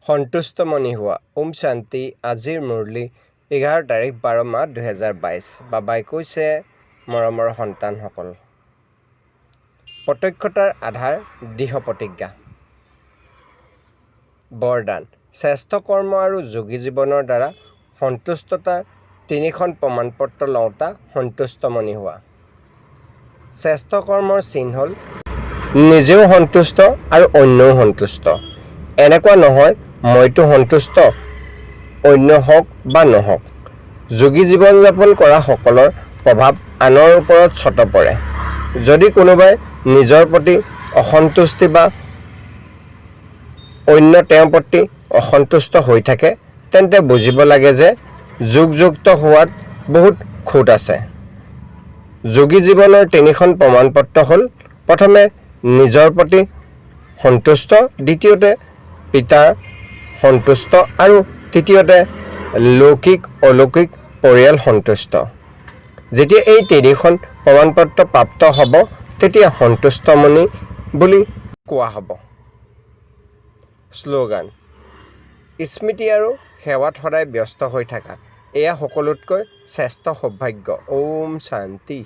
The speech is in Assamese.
সন্তুষ্টমণি হোৱা। ওম শান্তি। আজিৰ মুৰলী 11 তাৰিখ 12 মাহ 2022। বাবাই কৈছে, মৰমৰ সন্তানসকল, প্ৰত্যক্ষতাৰ আধাৰ দৃঢ় প্ৰতিজ্ঞা। বৰদান। শ্ৰেষ্ঠ কৰ্ম আৰু যোগী জীৱনৰ দ্বাৰা সন্তুষ্টতাৰ 3খন প্ৰমাণপত্ৰ লওঁতা সন্তুষ্টমণি হোৱা। শ্ৰেষ্ঠ কৰ্মৰ চিন হ'ল নিজেও সন্তুষ্ট আৰু অন্যও সন্তুষ্ট। এনেকুৱা নহয় মইতো সন্তুষ্ট, অন্য হওক বা নহওক। যোগী জীৱন যাপন কৰা সকলৰ প্ৰভাৱ আনৰ ওপৰত ছট পৰে। যদি কোনোবাই নিজৰ প্ৰতি অসন্তুষ্টি বা অন্য তেওঁৰ প্ৰতি অসন্তুষ্ট হৈ থাকে, তেন্তে বুজিব লাগে যে যোগযুক্ত হোৱাত বহুত খুঁত আছে। যোগী জীৱনৰ 3খন প্ৰমাণপত্ৰ হ'ল, প্ৰথমে নিজৰ প্ৰতি সন্তুষ্ট, দ্বিতীয়তে পিতাৰ সন্তুষ্ট আৰু তৃতীয়তে লৌকিক অলৌকিক পৰিয়াল সন্তুষ্ট। যেতিয়া এই 3খন প্ৰমাণপত্ৰ প্ৰাপ্ত হ'ব, তেতিয়া সন্তুষ্টমণি বুলি কোৱা হ'ব। শ্লোগান। স্মৃতি আৰু সেৱাত সদায় ব্যস্ত হৈ থকা, এয়া সকলোতকৈ শ্ৰেষ্ঠ সৌভাগ্য। ওম শান্তি।